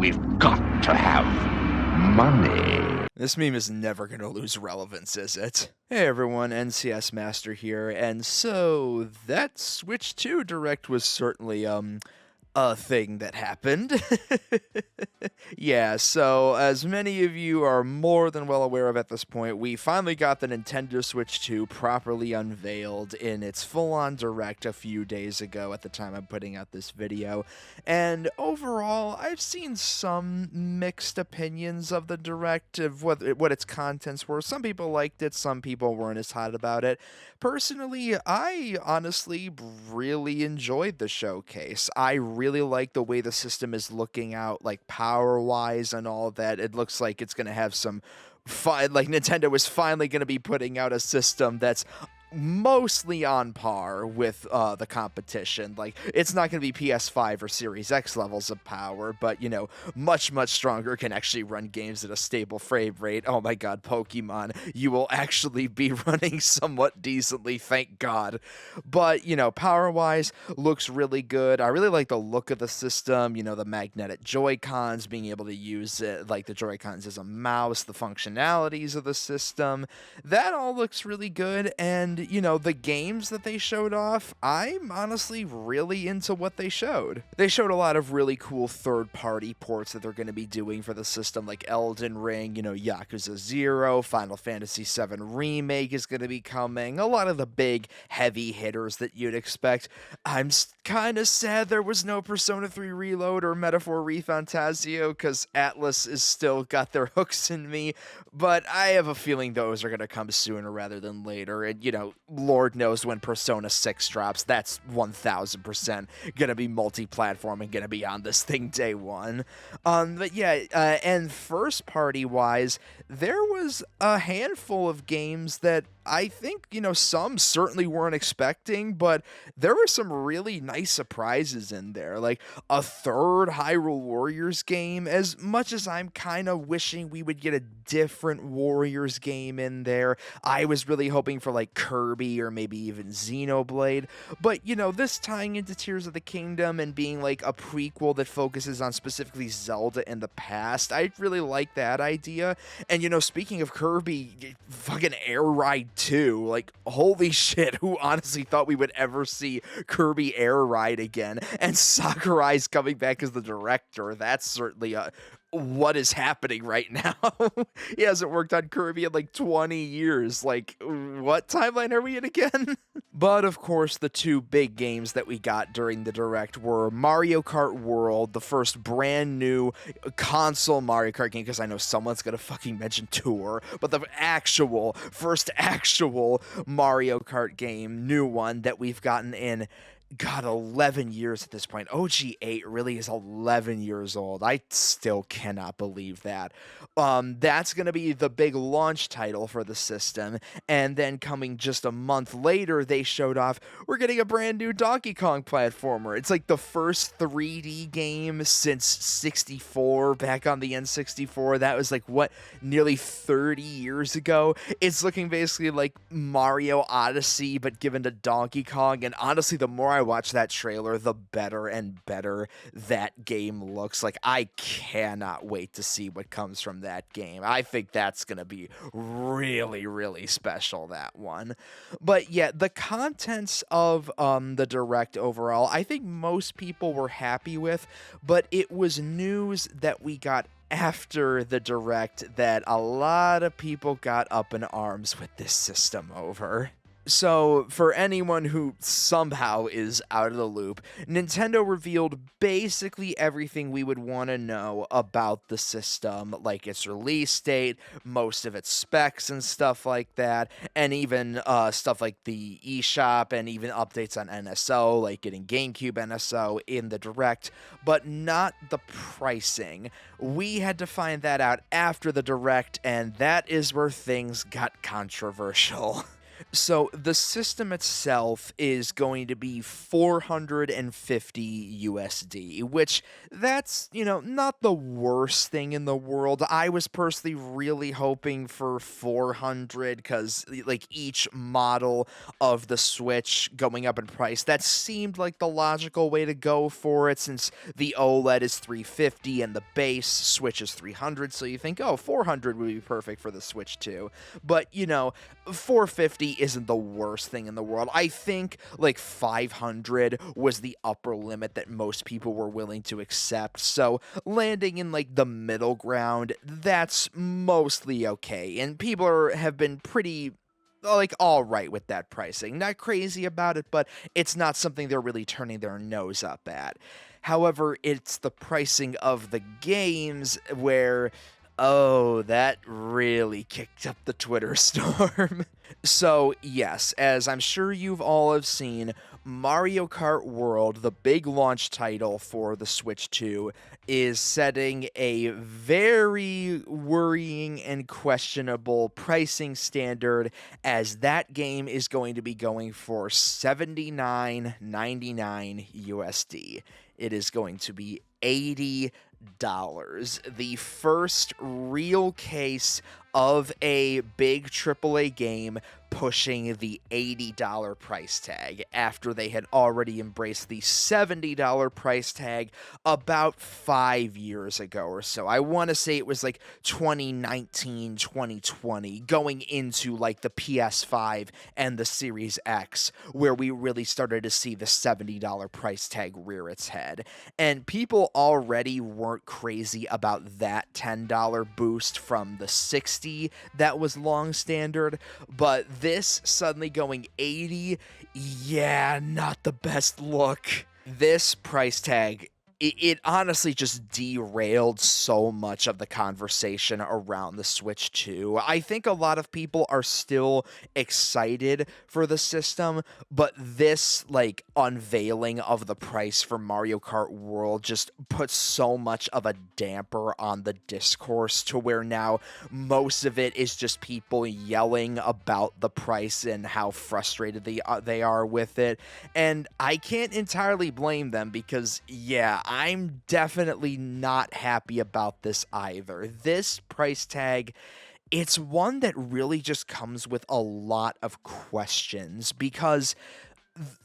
We've got to have money. This meme is never going to lose relevance, is it? Hey everyone, NCS Master here, and so that Switch 2 Direct was certainly, a thing that happened. Yeah, so as many of you are more than well aware of at this point, we finally got the Nintendo Switch 2 properly unveiled in its full-on Direct a few days ago at the time I'm putting out this video. And overall, I've seen some mixed opinions of the Direct, of what its contents were. Some people liked it, some people weren't as hot about it. Personally, I honestly really enjoyed the showcase. I really like the way the system is looking out, like power-wise and all that. It looks like it's going to have some fun, like Nintendo is finally going to be putting out a system that's mostly on par with the competition. Like, it's not going to be PS5 or Series X levels of power, but, you know, much, much stronger, can actually run games at a stable frame rate. Oh my god, Pokemon, you will actually be running somewhat decently, thank god. But, you know, power-wise, looks really good. I really like the look of the system, you know, the magnetic Joy-Cons, being able to use it, like the Joy-Cons as a mouse, the functionalities of the system. That all looks really good, and you know, the games that they showed off, I'm honestly really into what they showed. They showed a lot of really cool third-party ports that they're going to be doing for the system, like Elden Ring, you know, Yakuza 0, Final Fantasy VII Remake is going to be coming, a lot of the big heavy hitters that you'd expect. I'm kind of sad there was no Persona 3 Reload or Metaphor ReFantasio, because Atlas is still got their hooks in me, but I have a feeling those are going to come sooner rather than later, and, you know, Lord knows when Persona 6 drops, that's 1000% gonna be multi-platform and gonna be on this thing day one. But yeah, and first party wise, there was a handful of games that I think, you know, some certainly weren't expecting, but there were some really nice surprises in there. Like a third Hyrule Warriors game, as much as I'm kind of wishing we would get a different Warriors game in there. I was really hoping for like Kirby or maybe even Xenoblade, but you know, this tying into Tears of the Kingdom and being like a prequel that focuses on specifically Zelda in the past, I really like that idea. And you know, speaking of Kirby, fucking Air Ride 2, like holy shit, who honestly thought we would ever see Kirby Air Ride again? And Sakurai's coming back as the director. That's certainly what is happening right now. He hasn't worked on Kirby in like 20 years. Like, what timeline are we in again? But of course, the two big games that we got during the Direct were Mario Kart World, the first brand new console Mario Kart game, because I know someone's gonna fucking mention Tour, but the first actual Mario Kart game, new one that we've gotten in, God, 11 years at this point. OG8 really is 11 years old. I still cannot believe that. That's going to be the big launch title for the system. And then coming just a month later, they showed off, we're getting a brand new Donkey Kong platformer. It's like the first 3D game since 64, back on the N64. That was like, what, nearly 30 years ago? It's looking basically like Mario Odyssey, but given to Donkey Kong. And honestly, the more I watch that trailer, the better and better that game looks. Like, I cannot wait to see what comes from that game. I think that's gonna be really, really special, that one. But yeah, the contents of the Direct overall, I think most people were happy with, but it was news that we got after the Direct that a lot of people got up in arms with this system over. So, for anyone who somehow is out of the loop, Nintendo revealed basically everything we would want to know about the system, like its release date, most of its specs and stuff like that, and even stuff like the eShop and even updates on NSO, like getting GameCube NSO in the Direct, but not the pricing. We had to find that out after the Direct, and that is where things got controversial. So the system itself is going to be 450 USD, which that's, not the worst thing in the world. I was personally really hoping for 400 cuz like each model of the Switch going up in price, that seemed like the logical way to go for it since the OLED is 350 and the base Switch is 300, so you think, "Oh, 400 would be perfect for the Switch too." But, 450 isn't the worst thing in the world. I think like 500 was the upper limit that most people were willing to accept. So landing in like the middle ground, that's mostly okay. And people have been pretty like all right with that pricing. Not crazy about it, but it's not something they're really turning their nose up at. However, it's the pricing of the games where, oh, that really kicked up the Twitter storm. So, yes, as I'm sure you've all have seen, Mario Kart World, the big launch title for the Switch 2, is setting a very worrying and questionable pricing standard, as that game is going to be going for $79.99 USD. It is going to be $80. The first real case of a big AAA game pushing the $80 price tag after they had already embraced the $70 price tag about 5 years ago or so. I want to say it was like 2019, 2020, going into like the PS5 and the Series X, where we really started to see the $70 price tag rear its head. And people already weren't crazy about that $10 boost from the 60 that was long standard, but this suddenly going 80, yeah, not the best look. This price tag, it honestly just derailed so much of the conversation around the Switch 2. I think a lot of people are still excited for the system, but this, like, unveiling of the price for Mario Kart World just puts so much of a damper on the discourse to where now most of it is just people yelling about the price and how frustrated they are with it. And I can't entirely blame them because, yeah, I'm definitely not happy about this either. This price tag, it's one that really just comes with a lot of questions because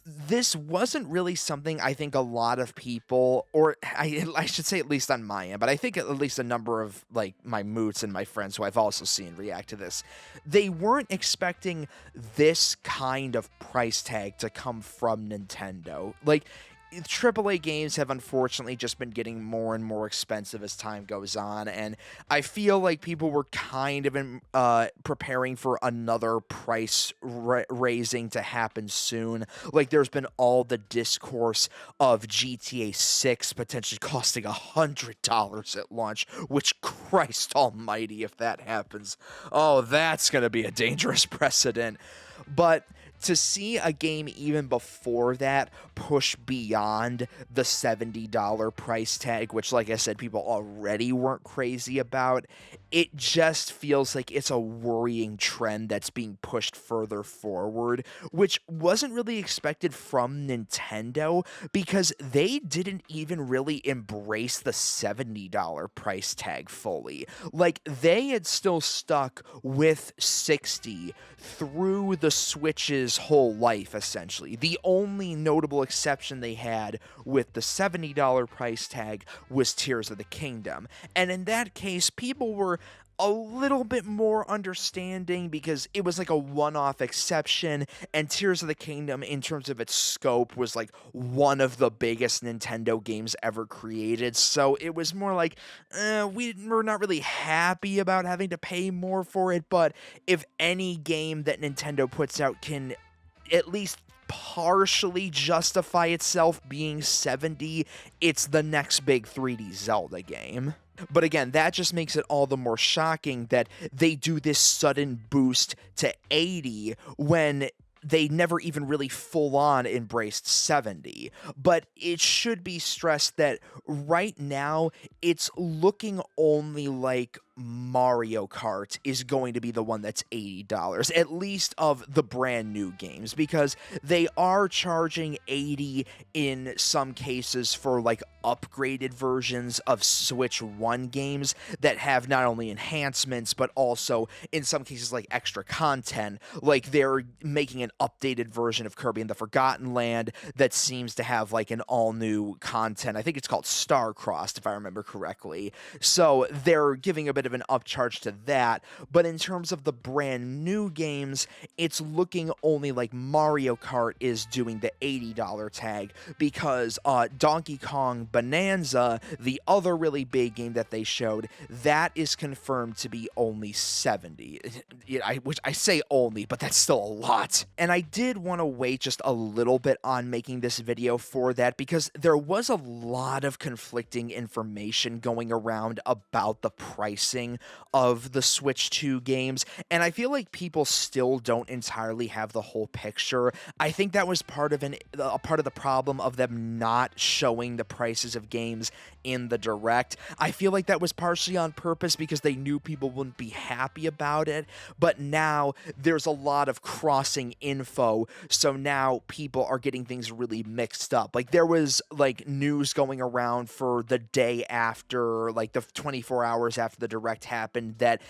this wasn't really something I think a lot of people, or I should say at least on my end, but I think at least a number of like my moots and my friends who I've also seen react to this, they weren't expecting this kind of price tag to come from Nintendo. Like, AAA games have unfortunately just been getting more and more expensive as time goes on, and I feel like people were kind of preparing for another price raising to happen soon. Like, there's been all the discourse of GTA 6 potentially costing $100 at launch, which, Christ almighty, if that happens, oh, that's going to be a dangerous precedent. But to see a game even before that push beyond the $70 price tag, which, like I said, people already weren't crazy about, it just feels like it's a worrying trend that's being pushed further forward, which wasn't really expected from Nintendo because they didn't even really embrace the $70 price tag fully. Like, they had still stuck with 60 through the Switch's whole life, essentially. The only notable exception they had with the $70 price tag was Tears of the Kingdom. And in that case, people were a little bit more understanding because it was like a one-off exception, and Tears of the Kingdom, in terms of its scope, was like one of the biggest Nintendo games ever created, so it was more like, we're not really happy about having to pay more for it, but if any game that Nintendo puts out can at least partially justify itself being 70, it's the next big 3D Zelda game. But again, that just makes it all the more shocking that they do this sudden boost to 80 when they never even really full on embraced 70. But it should be stressed that right now it's looking only like Mario Kart is going to be the one that's $80, at least of the brand new games, because they are charging $80 in some cases for like upgraded versions of Switch 1 games that have not only enhancements but also in some cases like extra content. Like they're making an updated version of Kirby and the Forgotten Land that seems to have like an all new content. I think it's called Starcrossed, if I remember correctly. So they're giving a bit of an upcharge to that. But in terms of the brand new games, it's looking only like Mario Kart is doing the $80 tag, because Donkey Kong Bonanza, the other really big game that they showed, that is confirmed to be only $70. Which I say only, but that's still a lot. And I did want to wait just a little bit on making this video for that, because there was a lot of conflicting information going around about the pricing of the Switch 2 games, and I feel like people still don't entirely have the whole picture. I think that was part of the problem of them not showing the prices of games in the Direct. I feel like that was partially on purpose because they knew people wouldn't be happy about it, but now there's a lot of crossing info, so now people are getting things really mixed up. Like there was like news going around for the day after, like the 24 hours after the Direct happened, that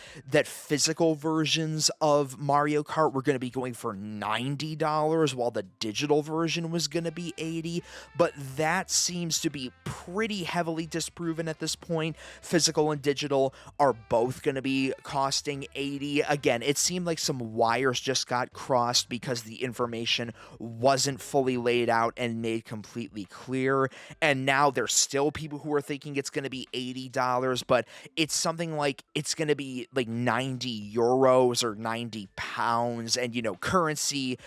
physical versions of Mario Kart were going to be going for $90 while the digital version was going to be $80, but that seems to be pretty heavily disproven at this point. Physical and digital are both going to be costing $80. Again, it seemed like some wires just got crossed because the information wasn't fully laid out and made completely clear, and now there's still people who are thinking it's going to be $80, but it's something like it's going to be like 90 euros or 90 pounds, and currency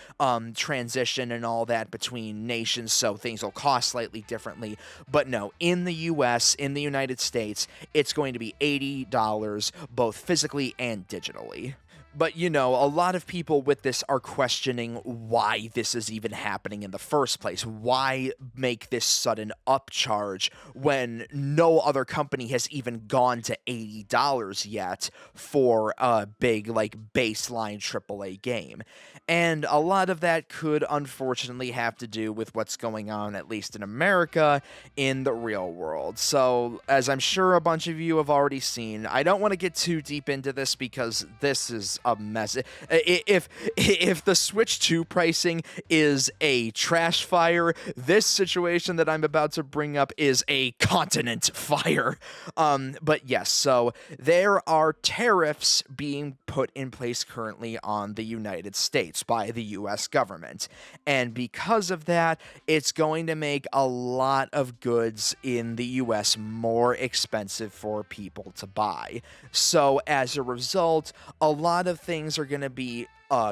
transition and all that between nations, so things will cost slightly differently. But no, in the US, in the United States, it's going to be $80 both physically and digitally. But, a lot of people with this are questioning why this is even happening in the first place. Why make this sudden upcharge when no other company has even gone to $80 yet for a big, like, baseline AAA game? And a lot of that could unfortunately have to do with what's going on, at least in America, in the real world. So, as I'm sure a bunch of you have already seen, I don't want to get too deep into this because this is a mess. If the Switch 2 pricing is a trash fire, this situation that I'm about to bring up is a continent fire. But yes, so there are tariffs being put in place currently on the United States by the US government. And because of that, it's going to make a lot of goods in the US more expensive for people to buy. So as a result, a lot of things are going to be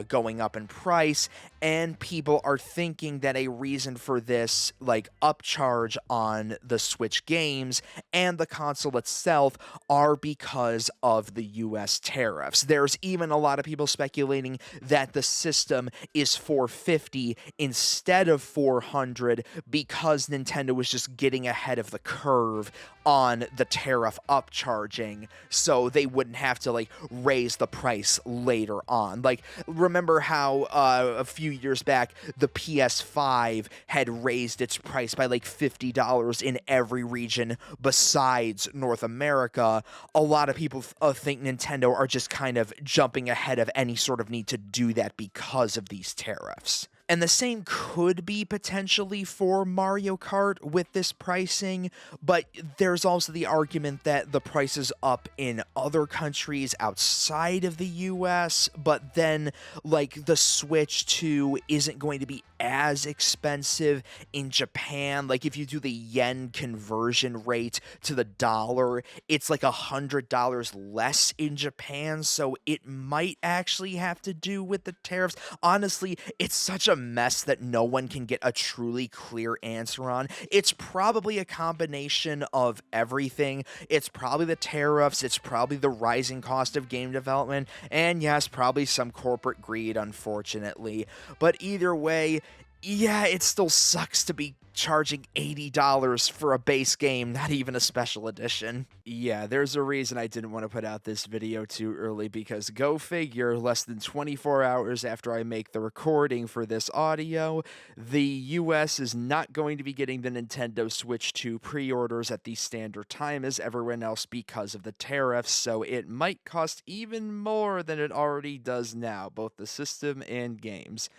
going up in price, and people are thinking that a reason for this, like, upcharge on the Switch games and the console itself are because of the US tariffs. There's even a lot of people speculating that the system is $450 instead of $400 because Nintendo was just getting ahead of the curve on the tariff upcharging, so they wouldn't have to, like, raise the price later on. Like, remember how a few years back the PS5 had raised its price by like $50 in every region besides North America? A lot of people think Nintendo are just kind of jumping ahead of any sort of need to do that because of these tariffs. And the same could be potentially for Mario Kart with this pricing, but there's also the argument that the price is up in other countries outside of the US, but then, like, the Switch 2 isn't going to be as expensive in Japan. Like, if you do the yen conversion rate to the dollar, it's like $100 less in Japan, so it might actually have to do with the tariffs. Honestly, it's such a mess that no one can get a truly clear answer on. It's probably a combination of everything. It's probably the tariffs, it's probably the rising cost of game development, and yes, probably some corporate greed, unfortunately. But either way, Yeah, it still sucks to be charging $80 for a base game, not even a special edition. Yeah, there's a reason I didn't want to put out this video too early, because go figure, less than 24 hours after I make the recording for this audio, the US is not going to be getting the Nintendo Switch 2 pre-orders at the standard time as everyone else because of the tariffs, so it might cost even more than it already does now, both the system and games.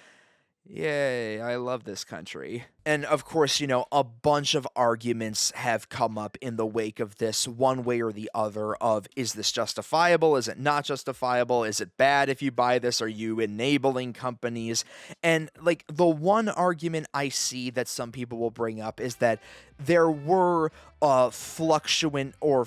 Yay, I love this country. And of course, a bunch of arguments have come up in the wake of this, one way or the other, of is this justifiable? Is it not justifiable? Is it bad if you buy this? Are you enabling companies? And like the one argument I see that some people will bring up is that there were fluctuating or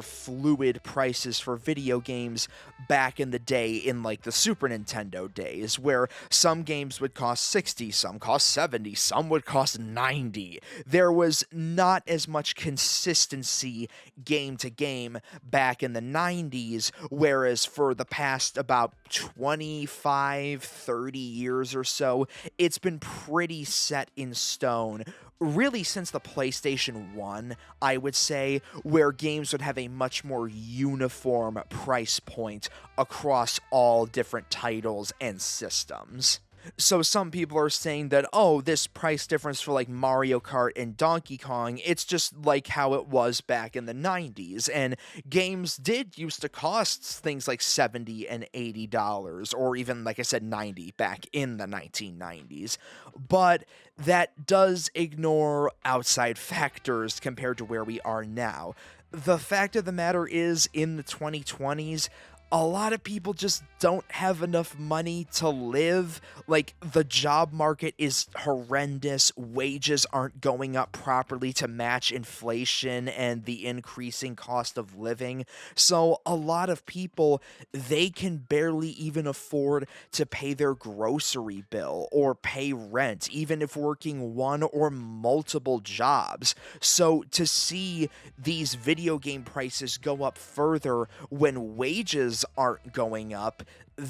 fluid prices for video games back in the day, in like the Super Nintendo days, where some games would cost 60, some cost 70, some would cost 90. There was not as much consistency game to game back in the 90s, whereas for the past about 25, 30 years or so, it's been pretty set in stone, really since the PlayStation 1, I would say, where games would have a much more uniform price point across all different titles and systems. So some people are saying that, oh, this price difference for like Mario Kart and Donkey Kong, it's just like how it was back in the 90s. And games did used to cost things like $70 and $80, or even, like I said, 90 back in the 1990s. But that does ignore outside factors compared to where we are now. The fact of the matter is, in the 2020s, a lot of people just don't have enough money to live. Like, the job market is horrendous. Wages aren't going up properly to match inflation and the increasing cost of living. So a lot of people, they can barely even afford to pay their grocery bill or pay rent, even if working one or multiple jobs. So to see these video game prices go up further when wages aren't going up,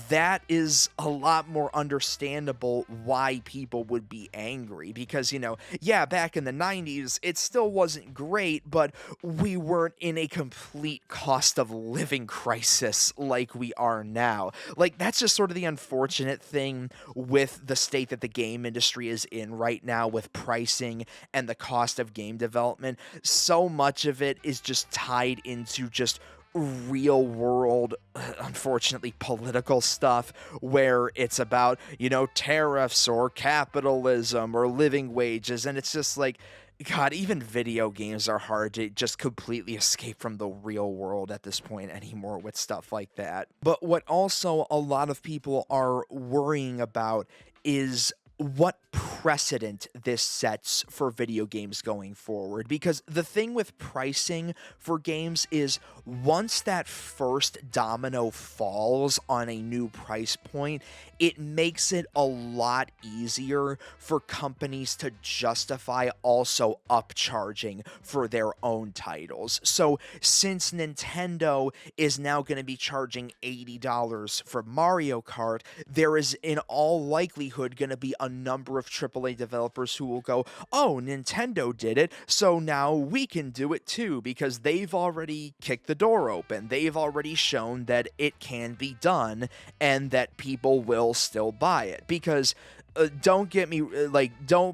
that is a lot more understandable why people would be angry. Because, yeah, back in the 90s, it still wasn't great, but we weren't in a complete cost of living crisis like we are now. Like, that's just sort of the unfortunate thing with the state that the game industry is in right now, with pricing and the cost of game development. So much of it is just tied into just real world, unfortunately, political stuff, where it's about, tariffs or capitalism or living wages. And it's just like, God, even video games are hard to just completely escape from the real world at this point anymore with stuff like that. But what also a lot of people are worrying about is what precedent this sets for video games going forward. Because the thing with pricing for games is, once that first domino falls on a new price point, it makes it a lot easier for companies to justify also upcharging for their own titles. So since Nintendo is now going to be charging $80 for Mario Kart, there is in all likelihood going to be a number of AAA developers who will go, oh, Nintendo did it, so now we can do it too, because they've already kicked the door open. They've already shown that it can be done and that people will still buy it. Because don't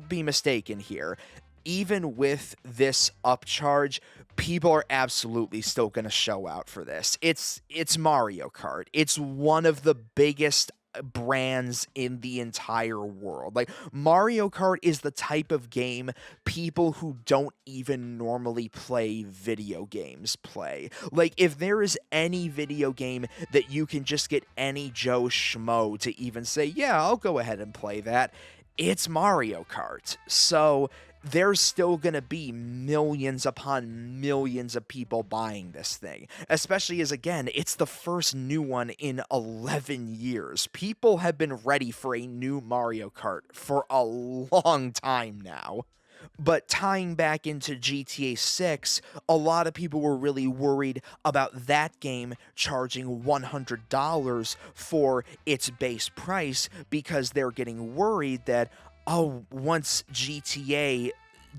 be mistaken here. Even with this upcharge, people are absolutely still going to show out for this. It's Mario Kart. It's one of the biggest brands in the entire world. Like, Mario Kart is the type of game people who don't even normally play video games play. Like, if there is any video game that you can just get any Joe Schmo to even say, yeah, I'll go ahead and play that, it's Mario Kart. So there's still going to be millions upon millions of people buying this thing, especially as, again, it's the first new one in 11 years. People have been ready for a new Mario Kart for a long time now. But tying back into GTA 6, a lot of people were really worried about that game charging $100 for its base price because they're getting worried that, oh, once GTA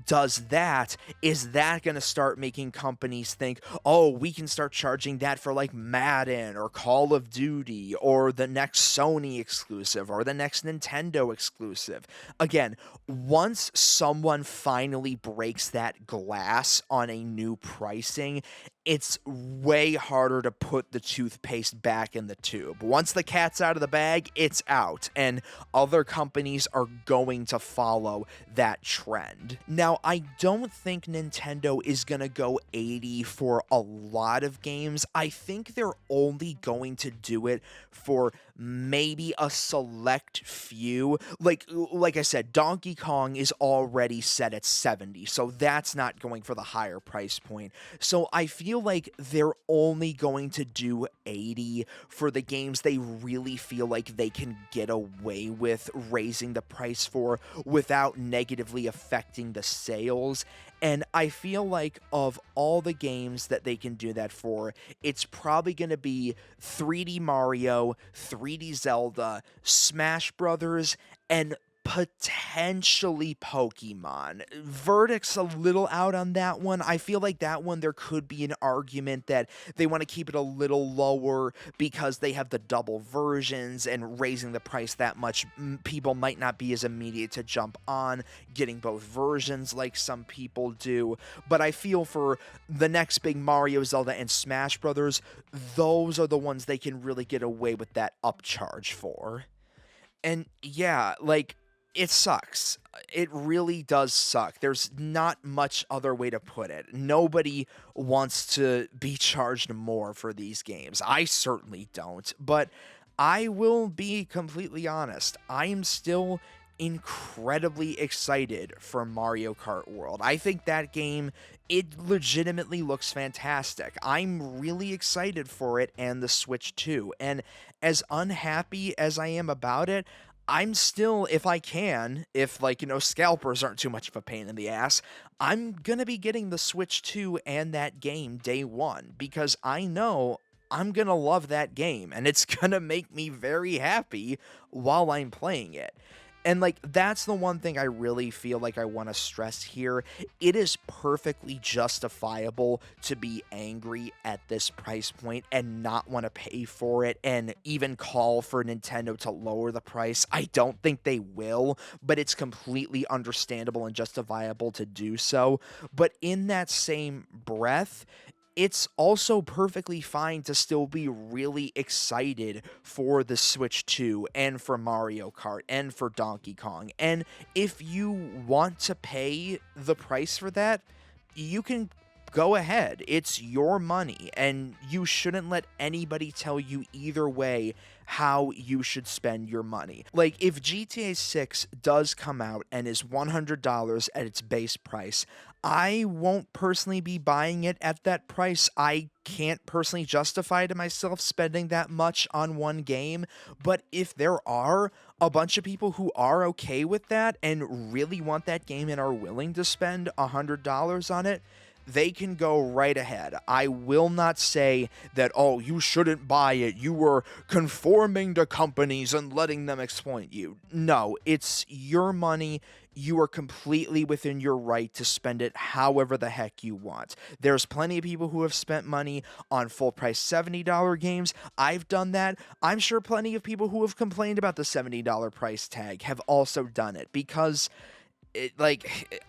does that, is that going to start making companies think, oh, we can start charging that for like Madden or Call of Duty or the next Sony exclusive or the next Nintendo exclusive? Again, once someone finally breaks that glass on a new pricing, it's way harder to put the toothpaste back in the tube. Once the cat's out of the bag, it's out, and other companies are going to follow that trend. Now, I don't think Nintendo is going to go 80 for a lot of games. I think they're only going to do it for maybe a select few. Like I said, Donkey Kong is already set at 70, so that's not going for the higher price point. So I feel like they're only going to do 80 for the games they really feel like they can get away with raising the price for without negatively affecting the sales. And I feel like of all the games that they can do that for, it's probably going to be 3D Mario, 3D Zelda, Smash Brothers, and potentially Pokemon. Verdict's a little out on that one. I feel like that one there could be an argument that they want to keep it a little lower because they have the double versions, and raising the price that much, people might not be as immediate to jump on getting both versions like some people do. But I feel for the next big Mario, Zelda, and Smash Brothers, those are the ones they can really get away with that upcharge for. And yeah, like, it sucks. It really does suck. There's not much other way to put it. Nobody wants to be charged more for these games. I certainly don't. But I will be completely honest. I am still incredibly excited for Mario Kart World. I think that game, it legitimately looks fantastic. I'm really excited for it, and the Switch too. And as unhappy as I am about it, I'm still, if I can, if like, scalpers aren't too much of a pain in the ass, I'm gonna be getting the Switch 2 and that game day one because I know I'm gonna love that game and it's gonna make me very happy while I'm playing it. And like, that's the one thing I really feel like I want to stress here. It is perfectly justifiable to be angry at this price point and not want to pay for it and even call for Nintendo to lower the price. I don't think they will, but it's completely understandable and justifiable to do so. But in that same breath, it's also perfectly fine to still be really excited for the Switch 2 and for Mario Kart and for Donkey Kong. And if you want to pay the price for that, you can go ahead. It's your money, and you shouldn't let anybody tell you either way how you should spend your money. Like, if GTA 6 does come out and is $100 at its base price, I won't personally be buying it at that price. I can't personally justify to myself spending that much on one game, but if there are a bunch of people who are okay with that and really want that game and are willing to spend $100 on it, they can go right ahead. I will not say that, oh, you shouldn't buy it. You were conforming to companies and letting them exploit you. No, it's your money. You are completely within your right to spend it however the heck you want. There's plenty of people who have spent money on full price $70 games. I've done that. I'm sure plenty of people who have complained about the $70 price tag have also done it because it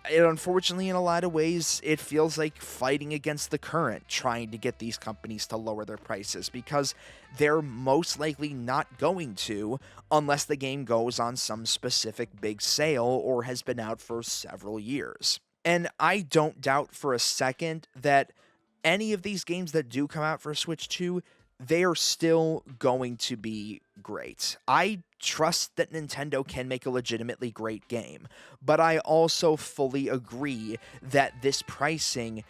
unfortunately, in a lot of ways, it feels like fighting against the current, trying to get these companies to lower their prices because they're most likely not going to unless the game goes on some specific big sale or has been out for several years. And I don't doubt for a second that any of these games that do come out for Switch 2, they are still going to be great. I trust that Nintendo can make a legitimately great game, but I also fully agree that this pricing,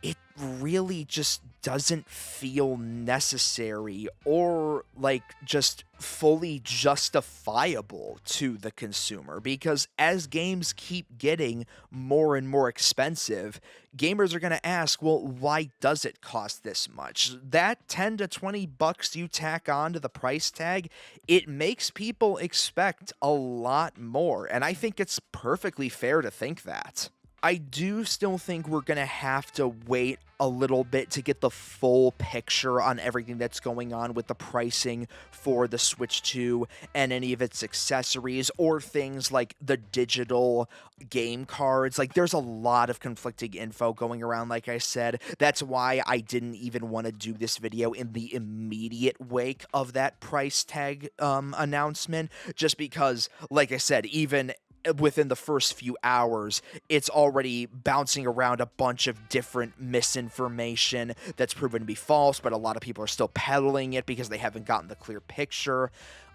it really just doesn't feel necessary or like just fully justifiable to the consumer, because as games keep getting more and more expensive, gamers are going to ask, well, why does it cost this much? That 10 to 20 bucks you tack on to the price tag, it makes people expect a lot more, and I think it's perfectly fair to think that. I do still think we're going to have to wait a little bit to get the full picture on everything that's going on with the pricing for the Switch 2 and any of its accessories, or things like the digital game cards. Like, there's a lot of conflicting info going around, like I said. That's why I didn't even want to do this video in the immediate wake of that price tag announcement, just because, like I said, even within the first few hours, it's already bouncing around a bunch of different misinformation that's proven to be false, but a lot of people are still peddling it because they haven't gotten the clear picture.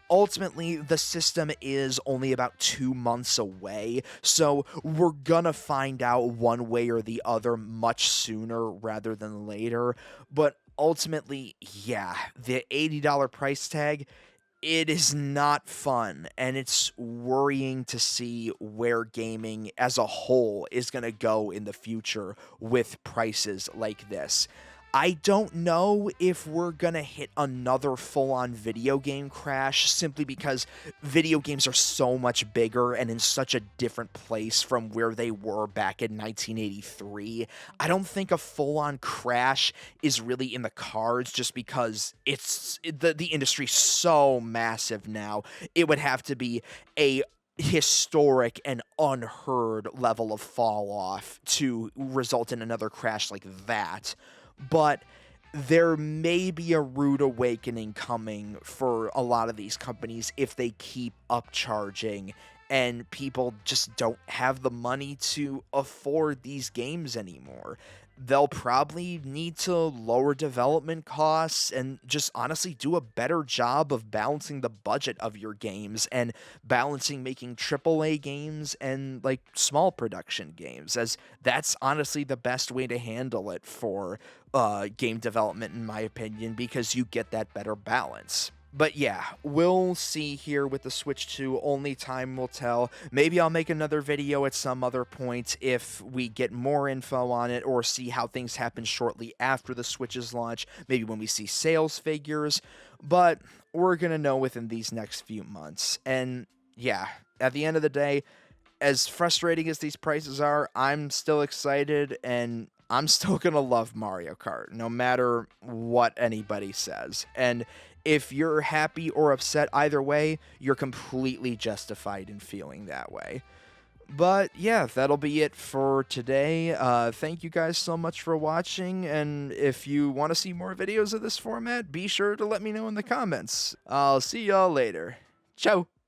Ultimately, the system is only about 2 months away, so we're gonna find out one way or the other much sooner rather than later. But ultimately, yeah, the $80 price tag, it is not fun, and it's worrying to see where gaming as a whole is going to go in the future with prices like this. I don't know if we're going to hit another full-on video game crash, simply because video games are so much bigger and in such a different place from where they were back in 1983. I don't think a full-on crash is really in the cards, just because the industry's so massive now. It would have to be a historic and unheard level of fall off to result in another crash like that. But there may be a rude awakening coming for a lot of these companies if they keep upcharging and people just don't have the money to afford these games anymore. They'll probably need to lower development costs and just honestly do a better job of balancing the budget of your games and balancing making AAA games and like small production games, as that's honestly the best way to handle it for game development, in my opinion, because you get that better balance. But yeah, we'll see here with the Switch 2, only time will tell. Maybe I'll make another video at some other point if we get more info on it, or see how things happen shortly after the Switch's launch, maybe when we see sales figures, but we're gonna know within these next few months. And yeah, at the end of the day, as frustrating as these prices are, I'm still excited, and I'm still gonna love Mario Kart, no matter what anybody says. And if you're happy or upset either way, you're completely justified in feeling that way. But yeah, that'll be it for today. Thank you guys so much for watching, and if you want to see more videos of this format, be sure to let me know in the comments. I'll see y'all later. Ciao!